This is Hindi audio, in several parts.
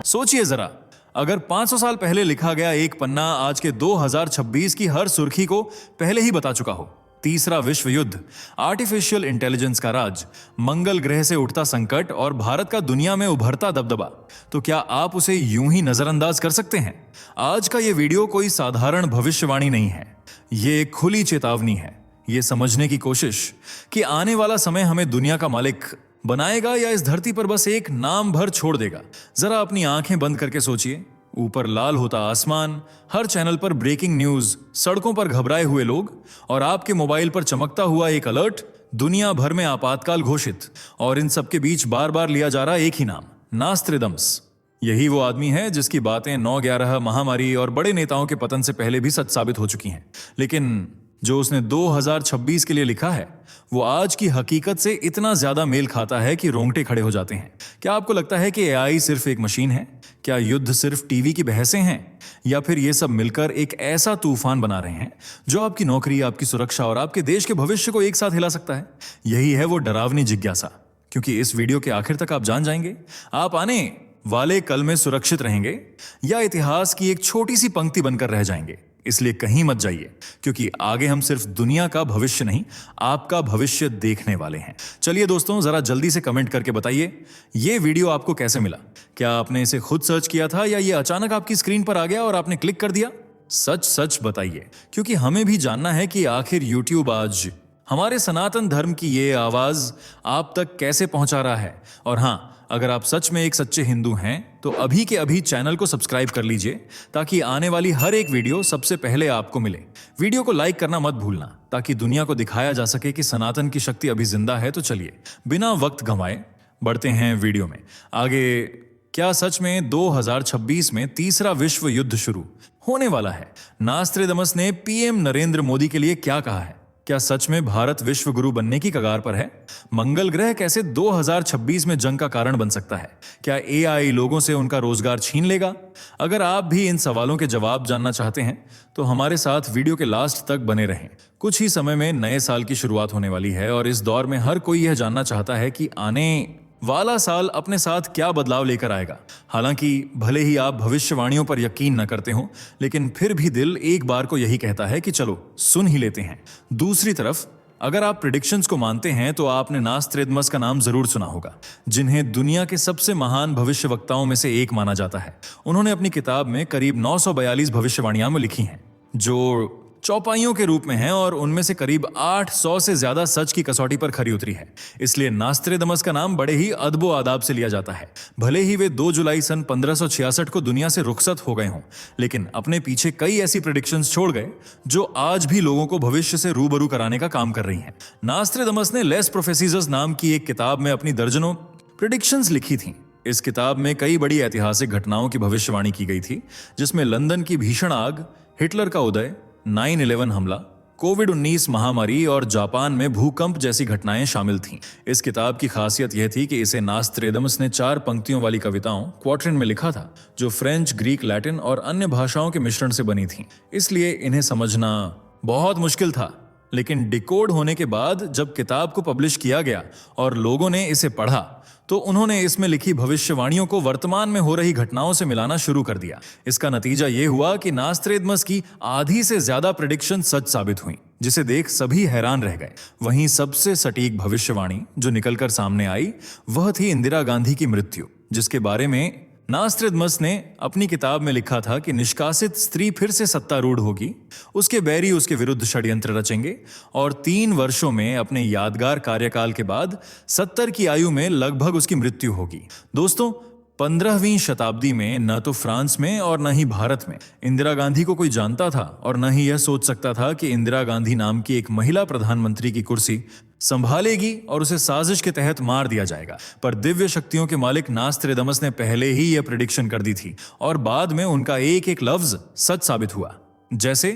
सोचिए जरा, अगर 500 साल पहले लिखा गया एक पन्ना आज के 2026 की हर सुर्खी को पहले ही बता चुका हो। तीसरा विश्व युद्ध, आर्टिफिशियल इंटेलिजेंस का राज, मंगल ग्रह से उठता संकट और भारत का दुनिया में उभरता दबदबा, तो क्या आप उसे यूं ही नजरअंदाज कर सकते हैं? आज का यह वीडियो कोई साधारण भविष्यवाणी नहीं है, ये एक खुली चेतावनी है। ये समझने की कोशिश कि आने वाला समय हमें दुनिया का मालिक बनाएगा या इस धरती पर बस एक नाम भर छोड़ देगा। जरा अपनी आंखें बंद करके सोचिए, ऊपर लाल होता आसमान, हर चैनल पर ब्रेकिंग न्यूज, सड़कों पर घबराए हुए लोग और आपके मोबाइल पर चमकता हुआ एक अलर्ट, दुनिया भर में आपातकाल घोषित, और इन सबके बीच बार बार लिया जा रहा एक ही नाम, नास्त्रेदम्स। यही वो आदमी है जिसकी बातें 9/11 महामारी और बड़े नेताओं के पतन से पहले भी सच साबित हो चुकी हैं, लेकिन जो उसने 2026 के लिए लिखा है वो आज की हकीकत से इतना ज्यादा मेल खाता है कि रोंगटे खड़े हो जाते हैं। क्या आपको लगता है कि एआई सिर्फ एक मशीन है? क्या युद्ध सिर्फ टीवी की बहसें हैं? या फिर ये सब मिलकर एक ऐसा तूफान बना रहे हैं जो आपकी नौकरी, आपकी सुरक्षा और आपके देश के भविष्य को एक साथ हिला सकता है? यही है वो डरावनी जिज्ञासा, क्योंकि इस वीडियो के आखिर तक आप जान जाएंगे आप आने वाले कल में सुरक्षित रहेंगे या इतिहास की एक छोटी सी पंक्ति बनकर रह जाएंगे। इसलिए कहीं मत जाइए, क्योंकि आगे हम सिर्फ दुनिया का भविष्य नहीं, आपका भविष्य देखने वाले हैं। चलिए दोस्तों, जरा जल्दी से कमेंट करके बताइए ये वीडियो आपको कैसे मिला। क्या आपने इसे खुद सर्च किया था या ये अचानक आपकी स्क्रीन पर आ गया और आपने क्लिक कर दिया? सच सच बताइए, क्योंकि हमें भी जानना है कि आखिर यूट्यूब आज हमारे सनातन धर्म की ये आवाज आप तक कैसे पहुंचा रहा है। और हां, अगर आप सच में एक सच्चे हिंदू हैं तो अभी के अभी चैनल को सब्सक्राइब कर लीजिए, ताकि आने वाली हर एक वीडियो सबसे पहले आपको मिले। वीडियो को लाइक करना मत भूलना, ताकि दुनिया को दिखाया जा सके कि सनातन की शक्ति अभी जिंदा है। तो चलिए बिना वक्त गंवाए बढ़ते हैं वीडियो में आगे। क्या सच में 2026 में तीसरा विश्व युद्ध शुरू होने वाला है? नास्त्रेदमस ने पीएम नरेंद्र मोदी के लिए क्या कहा है? क्या सच में भारत विश्व गुरु बनने की कगार पर है? मंगल ग्रह कैसे 2026 में जंग का कारण बन सकता है? क्या एआई लोगों से उनका रोजगार छीन लेगा? अगर आप भी इन सवालों के जवाब जानना चाहते हैं तो हमारे साथ वीडियो के लास्ट तक बने रहें। कुछ ही समय में नए साल की शुरुआत होने वाली है और इस दौर में हर कोई यह जानना चाहता है कि आने वाला साल अपने साथ क्या बदलाव लेकर आएगा। हालांकि भले ही आप भविष्यवाणियों पर यकीन न करते हो, लेकिन फिर भी दिल एक बार को यही कहता है कि चलो सुन ही लेते हैं। दूसरी तरफ अगर आप प्रेडिक्शंस को मानते हैं तो आपने नास्त्रेदमस का नाम जरूर सुना होगा, जिन्हें दुनिया के सबसे महान भविष्यवक्ताओं में से एक माना जाता है। उन्होंने अपनी किताब में करीब 942 भविष्यवाणियां में लिखी हैं, जो चौपाइयों के रूप में हैं, और उनमें से करीब 800 से ज्यादा सच की कसौटी पर खरी उतरी है। इसलिए नास्त्रेदमस का नाम बड़े ही अदबो आदाब से लिया जाता है। भले ही वे 2 जुलाई सन 1566 को दुनिया से रुखसत हो गए हों, लेकिन अपने पीछे कई ऐसी प्रेडिक्शंस छोड़ गए जो आज भी लोगों को भविष्य से रूबरू कराने का काम कर रही हैं। नास्त्रेदमस ने लेस प्रोफेसीज नाम की एक किताब में अपनी दर्जनों प्रेडिक्शंस लिखी थी। इस किताब में कई बड़ी ऐतिहासिक घटनाओं की भविष्यवाणी की गई थी, जिसमें लंदन की भीषण आग, हिटलर का उदय, 9/11 हमला, कोविड-19 महामारी और जापान में भूकंप जैसी घटनाएं शामिल थीं। इस किताब की खासियत यह थी कि इसे नास्त्रेदमस ने 4 पंक्तियों वाली कविताओं क्वाट्रेन में लिखा था, जो फ्रेंच, ग्रीक, लैटिन और अन्य भाषाओं के मिश्रण से बनी थीं। इसलिए इन्हें समझना बहुत मुश्किल था। लेकिन डिकोड होने के बाद जब किताब को पब्लिश किया गया और लोगों ने इसे पढ़ा, तो उन्होंने इसमें लिखी भविष्यवाणियों को वर्तमान में हो रही घटनाओं से मिलाना शुरू कर दिया। इसका नतीजा यह हुआ कि नास्त्रेदमस की आधी से ज्यादा प्रेडिक्शन सच साबित हुई, जिसे देख सभी हैरान रह गए। वहीं सबसे सटीक भविष्यवाणी जो निकलकर सामने आई वह थी इंदिरा गांधी की मृत्यु, जिसके बारे में नास्त्रेदमस ने अपनी किताब में लिखा था कि निष्कासित स्त्री फिर से सत्तारूढ़ होगी, उसके बैरी उसके विरुद्ध षड्यंत्र रचेंगे और 3 वर्षों में अपने यादगार कार्यकाल के बाद 70 की आयु में लगभग उसकी मृत्यु होगी। दोस्तों, 15वीं शताब्दी में न तो फ्रांस में और न ही भारत में इंदिरा गांधी को कोई जानता था, और न ही यह सोच सकता था कि इंदिरा गांधी नाम की एक महिला प्रधानमंत्री की कुर्सी संभालेगी और उसे साजिश के तहत मार दिया जाएगा। पर दिव्य शक्तियों के मालिक नास्त्रेदमस ने पहले ही यह प्रेडिक्शन कर दी थी, और बाद में उनका एक एक लफ्ज सच साबित हुआ। जैसे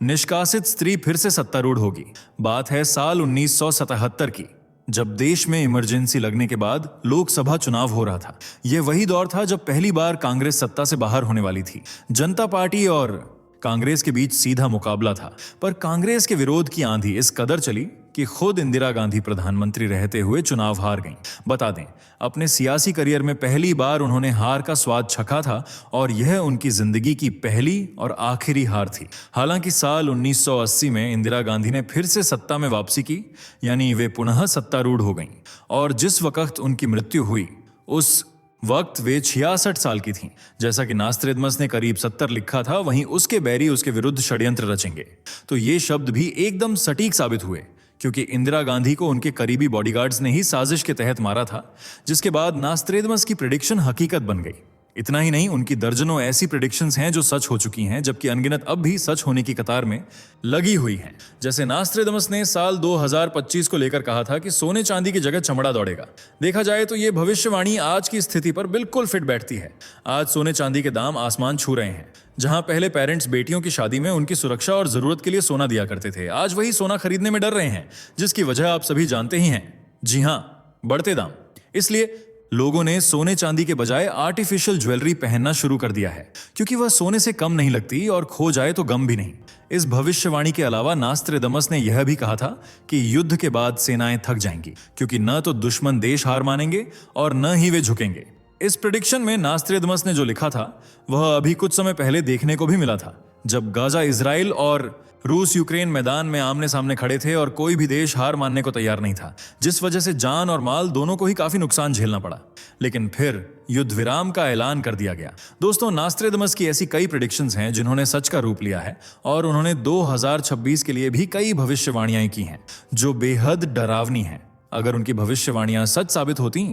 निष्कासित स्त्री फिर से सत्तारूढ़ होगी। बात है साल 1977 की, जब देश में इमरजेंसी लगने के बाद लोकसभा चुनाव हो रहा था। यह वही दौर था जब पहली बार कांग्रेस सत्ता से बाहर होने वाली थी। जनता पार्टी और कांग्रेस के बीच सीधा मुकाबला था, पर कांग्रेस के विरोध की आंधी इस कदर चली कि खुद इंदिरा गांधी प्रधानमंत्री रहते हुए चुनाव हार गईं। बता दें, अपने सियासी करियर में पहली बार उन्होंने हार का स्वाद चखा था और यह उनकी जिंदगी की पहली और आखिरी हार थी। हालांकि साल 1980 में इंदिरा गांधी ने फिर से सत्ता में वापसी की, यानी वे पुनः सत्तारूढ़ हो गईं। और जिस वक्त उनकी मृत्यु हुई उस वक्त वे 66 साल की थीं। जैसा कि नास्त्रेदमस ने करीब 70 लिखा था, वहीं उसके बैरी उसके विरुद्ध षड्यंत्र रचेंगे। तो ये शब्द भी एकदम सटीक साबित हुए, क्योंकि इंदिरा गांधी को उनके करीबी बॉडीगार्ड्स ने ही साजिश के तहत मारा था, जिसके बाद नास्त्रेदमस की प्रेडिक्शन हकीकत बन गई। इतना ही नहीं, उनकी दर्जनों ऐसी प्रेडिक्शंस हैं जो सच हो चुकी हैं, जबकि अनगिनत अब भी सच होने की कतार में लगी हुई हैं। जैसे नास्त्रेदमस ने साल 2025 को लेकर कहा था कि सोने चांदी की जगह चमड़ा दौड़ेगा। देखा जाए तो ये भविष्यवाणी आज की स्थिति पर बिल्कुल फिट बैठती है। आज सोने चांदी के दाम आसमान छू रहे हैं। जहां पहले पेरेंट्स बेटियों की शादी में उनकी सुरक्षा और जरूरत के लिए सोना दिया करते थे, आज वही सोना खरीदने में डर रहे हैं, जिसकी वजह आप सभी जानते ही हैं। जी हां, बढ़ते दाम। इसलिए लोगों ने सोने चांदी के बजाय आर्टिफिशियल ज्वेलरी पहनना शुरू कर दिया है, क्योंकि वह सोने से कम नहीं लगती और खो जाए तो गम भी नहीं। इस भविष्यवाणी के अलावा नास्त्रेदमस ने यह भी कहा था कि युद्ध के बाद सेनाएं थक जाएंगी, क्योंकि न तो दुश्मन देश हार मानेंगे और न ही वे झुकेंगे। इस प्रेडिक्शन में नास्त्रेदमस ने जो लिखा था वह अभी कुछ समय पहले देखने को भी मिला था, जब गाजा इजराइल और रूस यूक्रेन मैदान में आमने सामने खड़े थे और कोई भी देश हार मानने को तैयार नहीं था, जिस वजह से जान और माल दोनों को ही काफी नुकसान झेलना पड़ा। लेकिन फिर युद्ध विराम का ऐलान कर दिया गया। दोस्तों, नास्त्रेदमस की ऐसी कई प्रेडिक्शंस हैं जिन्होंने सच का रूप लिया है, और उन्होंने 2026 के लिए भी कई भविष्यवाणियां की हैं जो बेहद डरावनी हैं। अगर उनकी भविष्यवाणियां सच साबित होती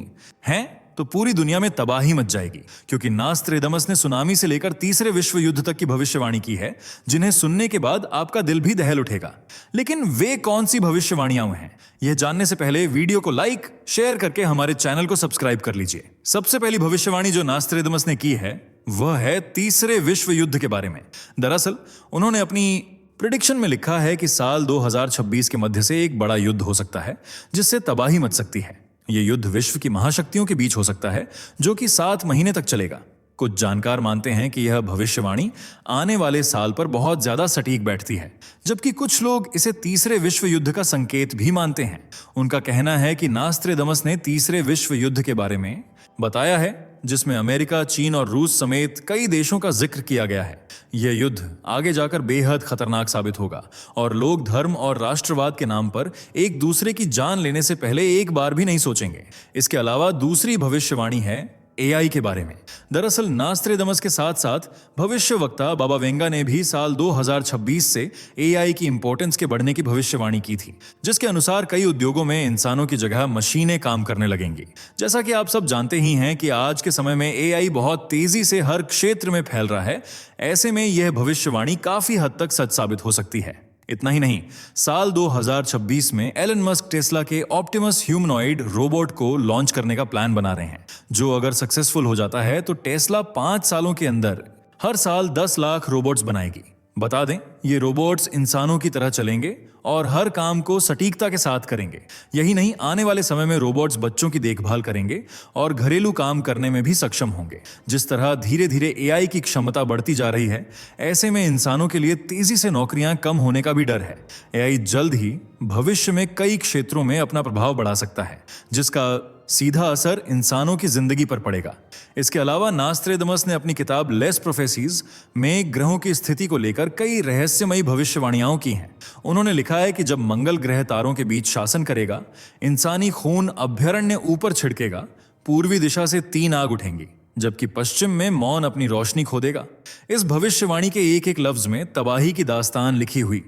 हैं तो पूरी दुनिया में तबाही मच जाएगी, क्योंकि नास्त्रेदमस ने सुनामी से लेकर तीसरे विश्व युद्ध तक की भविष्यवाणी की है, जिन्हें सुनने के बाद आपका दिल भी दहल उठेगा। लेकिन वे कौन सी भविष्यवाणियां हैं, यह जानने से पहले वीडियो को लाइक शेयर करके हमारे चैनल को सब्सक्राइब कर लीजिए। सबसे पहली भविष्यवाणी जो नास्त्रेदमस ने की है वह है तीसरे विश्व युद्ध के बारे में। दरअसल उन्होंने अपनी प्रेडिक्शन में लिखा है कि साल 2026 के मध्य से एक बड़ा युद्ध हो सकता है, जिससे तबाही मच सकती है। यह युद्ध विश्व की महाशक्तियों के बीच हो सकता है, जो कि 7 महीने तक चलेगा। कुछ जानकार मानते हैं कि यह भविष्यवाणी आने वाले साल पर बहुत ज्यादा सटीक बैठती है, जबकि कुछ लोग इसे तीसरे विश्व युद्ध का संकेत भी मानते हैं। उनका कहना है कि नास्त्रेदमस ने तीसरे विश्व युद्ध के बारे में बताया है, जिसमें अमेरिका, चीन और रूस समेत कई देशों का जिक्र किया गया है। यह युद्ध आगे जाकर बेहद खतरनाक साबित होगा और लोग धर्म और राष्ट्रवाद के नाम पर एक दूसरे की जान लेने से पहले एक बार भी नहीं सोचेंगे। इसके अलावा दूसरी भविष्यवाणी है एआई के बारे में। दरअसल नास्त्रेदमस के साथ साथ भविष्यवक्ता बाबा वेंगा ने भी साल 2026 से एआई की इंपॉर्टेंस के बढ़ने की भविष्यवाणी की थी, जिसके अनुसार कई उद्योगों में इंसानों की जगह मशीनें काम करने लगेंगी। जैसा कि आप सब जानते ही हैं कि आज के समय में एआई बहुत तेजी से हर क्षेत्र में फैल रहा है। ऐसे में यह भविष्यवाणी काफी हद तक सच साबित हो सकती है। इतना ही नहीं, साल 2026 में एलन मस्क टेस्ला के ऑप्टिमस ह्यूमनॉइड रोबोट को लॉन्च करने का प्लान बना रहे हैं, जो अगर सक्सेसफुल हो जाता है तो टेस्ला 5 सालों के अंदर हर साल 10 लाख रोबोट्स बनाएगी। बता दें, ये रोबोट्स इंसानों की तरह चलेंगे और हर काम को सटीकता के साथ करेंगे। यही नहीं, आने वाले समय में रोबोट्स बच्चों की देखभाल करेंगे और घरेलू काम करने में भी सक्षम होंगे। जिस तरह धीरे धीरे एआई की क्षमता बढ़ती जा रही है, ऐसे में इंसानों के लिए तेजी से नौकरियां कम होने का भी डर है। एआई जल्द ही भविष्य में कई क्षेत्रों में अपना प्रभाव बढ़ा सकता है, जिसका सीधा असर इंसानों की जिंदगी पर पड़ेगा। इसके अलावा नास्त्रेदमस ने अपनी किताब लेस प्रोफेसीज में ग्रहों की स्थिति को लेकर कई रहस्यमयी भविष्यवाणियां की हैं। उन्होंने लिखा है कि जब मंगल ग्रह तारों के बीच शासन करेगा, इंसानी खून अभ्यारण्य ऊपर छिड़केगा, पूर्वी दिशा से 3 आग उठेंगी, जबकि पश्चिम में मौन अपनी रोशनी खो देगा। इस भविष्यवाणी के एक एक लफ्ज में तबाही की दास्तान लिखी हुई।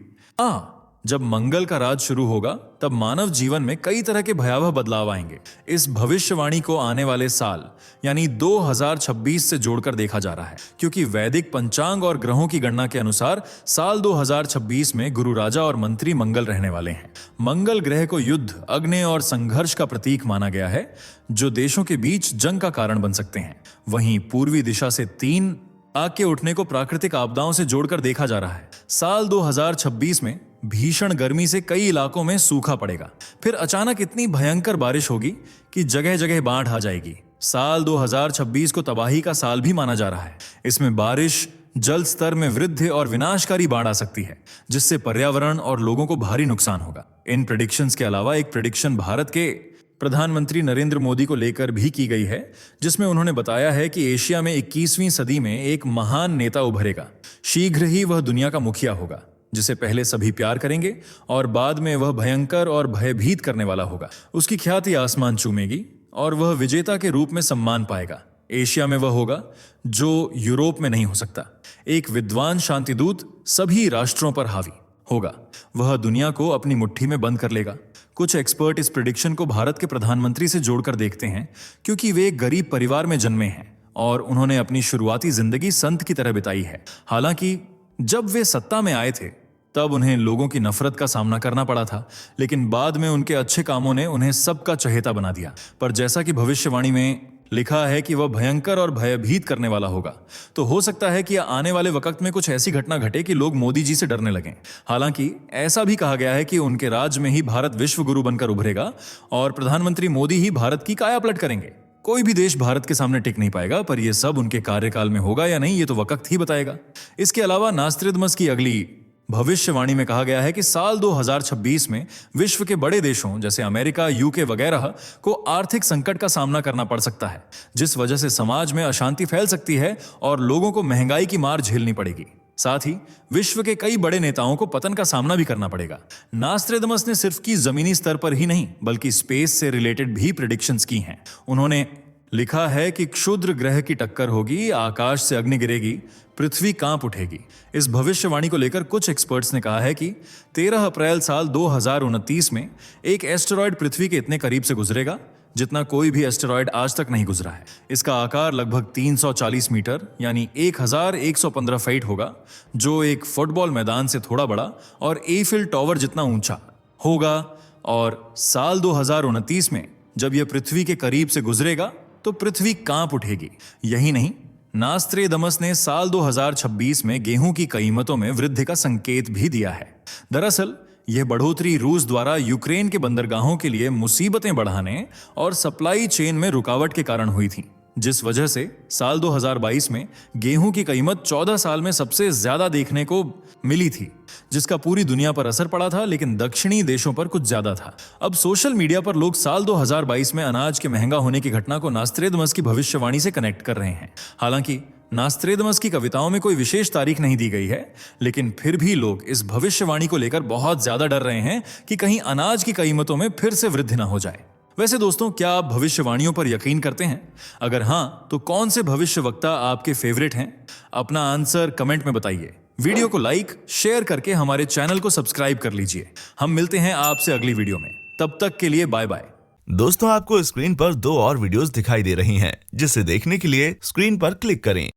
जब मंगल का राज शुरू होगा, तब मानव जीवन में कई तरह के भयावह बदलाव आएंगे। इस भविष्यवाणी को आने वाले साल यानी 2026 से जोड़कर देखा जा रहा है, क्योंकि वैदिक पंचांग और ग्रहों की गणना के अनुसार साल 2026 में गुरु राजा और मंत्री मंगल रहने वाले हैं। मंगल ग्रह को युद्ध, अग्नि और संघर्ष का प्रतीक माना गया है, जो देशों के बीच जंग का कारण बन सकते हैं। वहीं पूर्वी दिशा से 3 आग के उठने को प्राकृतिक आपदाओं से जोड़कर देखा जा रहा है। साल 2026 में भीषण गर्मी से कई इलाकों में सूखा पड़ेगा। फिर अचानक इतनी भयंकर बारिश होगी कि जगह जगह बाढ़ आ जाएगी। साल 2026 को तबाही का साल भी माना जा रहा है। इसमें बारिश, जल स्तर में वृद्धि और विनाशकारी बाढ़ आ सकती है, जिससे पर्यावरण और लोगों को भारी नुकसान होगा। इन प्रेडिक्शंस के अलावा एक प्रेडिक्शन भारत के प्रधानमंत्री नरेंद्र मोदी को लेकर भी की गई है, जिसमें उन्होंने बताया है कि एशिया में 21वीं सदी में एक महान नेता उभरेगा। शीघ्र ही वह दुनिया का मुखिया होगा, जिसे पहले सभी प्यार करेंगे और बाद में वह भयंकर और भयभीत करने वाला होगा। उसकी ख्याति आसमान चूमेगी और वह विजेता के रूप में सम्मान पाएगा। एशिया में वह होगा जो यूरोप में नहीं हो सकता। एक विद्वान शांतिदूत सभी राष्ट्रों पर हावी होगा। वह दुनिया को अपनी मुट्ठी में बंद कर लेगा। कुछ एक्सपर्ट इस प्रेडिक्शन को भारत के प्रधानमंत्री से जोड़कर देखते हैं, क्योंकि वे एक गरीब परिवार में जन्मे हैं और उन्होंने अपनी शुरुआती जिंदगी संत की तरह बिताई है। हालांकि जब वे सत्ता में आए थे तब उन्हें लोगों की नफरत का सामना करना पड़ा था, लेकिन बाद में उनके अच्छे कामों ने उन्हें सबका चहेता बना दिया। पर जैसा कि भविष्यवाणी में लिखा है कि वह भयंकर और भयभीत करने वाला होगा, तो हो सकता है कि आने वाले वक्त में कुछ ऐसी घटना घटे कि लोग मोदी जी से डरने लगें। हालांकि ऐसा भी कहा गया है कि उनके राज में ही भारत विश्व गुरु बनकर उभरेगा और प्रधानमंत्री मोदी ही भारत की काया पलट करेंगे। कोई भी देश भारत के सामने टिक नहीं पाएगा, पर यह सब उनके कार्यकाल में होगा या नहीं, ये तो वक्त ही बताएगा। इसके अलावा नास्त्रेदमस की अगली भविष्यवाणी में कहा गया है कि साल 2026 में विश्व के बड़े देशों जैसे अमेरिका, यूके वगैरह को आर्थिक संकट का सामना करना पड़ सकता है, जिस वजह से समाज में अशांति फैल सकती है और लोगों को महंगाई की मार झेलनी पड़ेगी। साथ ही विश्व के कई बड़े नेताओं को पतन का सामना भी करना पड़ेगा। नास्त्रेदमस ने सिर्फ की जमीनी स्तर पर ही नहीं, बल्कि स्पेस से रिलेटेड भी प्रेडिक्शंस की हैं। उन्होंने लिखा है कि क्षुद्र ग्रह की टक्कर होगी, आकाश से अग्नि गिरेगी, पृथ्वी कांप उठेगी। इस भविष्यवाणी को लेकर कुछ एक्सपर्ट्स ने कहा है कि 13 अप्रैल साल 2029 में एक एस्टेरॉयड पृथ्वी के इतने करीब से गुजरेगा जितना कोई भी एस्टेरॉयड आज तक नहीं गुजरा है। इसका आकार लगभग 340 मीटर यानी 1115 फीट होगा, जो एक फुटबॉल मैदान से थोड़ा बड़ा और एफिल टावर जितना ऊंचा होगा। और साल 2029 में जब यह पृथ्वी के करीब से गुजरेगा तो पृथ्वी कांप उठेगी। यही नहीं, नास्त्रेदमस ने साल 2026 में गेहूं की कीमतों में वृद्धि का संकेत भी दिया है। दरअसल यह बढ़ोतरी रूस द्वारा यूक्रेन के बंदरगाहों के लिए मुसीबतें बढ़ाने और सप्लाई चेन में रुकावट के कारण हुई थी, जिस वजह से साल 2022 में गेहूं की कीमत 14 साल में सबसे ज्यादा देखने को मिली थी, जिसका पूरी दुनिया पर असर पड़ा था, लेकिन दक्षिणी देशों पर कुछ ज्यादा था। अब सोशल मीडिया पर लोग साल 2022 में अनाज के महंगा होने की घटना को नास्त्रेदमस की भविष्यवाणी से कनेक्ट कर रहे हैं। हालांकि नास्त्रेदमस की कविताओं में कोई विशेष तारीख नहीं दी गई है, लेकिन फिर भी लोग इस भविष्यवाणी को लेकर बहुत ज्यादा डर रहे हैं कि कहीं अनाज की कीमतों में फिर से वृद्धि ना हो जाए। वैसे दोस्तों, क्या आप भविष्यवाणियों पर यकीन करते हैं? अगर हां, तो कौन से भविष्यवक्ता आपके फेवरेट हैं? अपना आंसर कमेंट में बताइए। वीडियो को लाइक, शेयर करके हमारे चैनल को सब्सक्राइब कर लीजिए। हम मिलते हैं आपसे अगली वीडियो में। तब तक के लिए बाय बाय। दोस्तों, आपको स्क्रीन पर 2 और वीडियोस दिखाई दे रही हैं, जिसे देखने के लिए स्क्रीन पर क्लिक करें।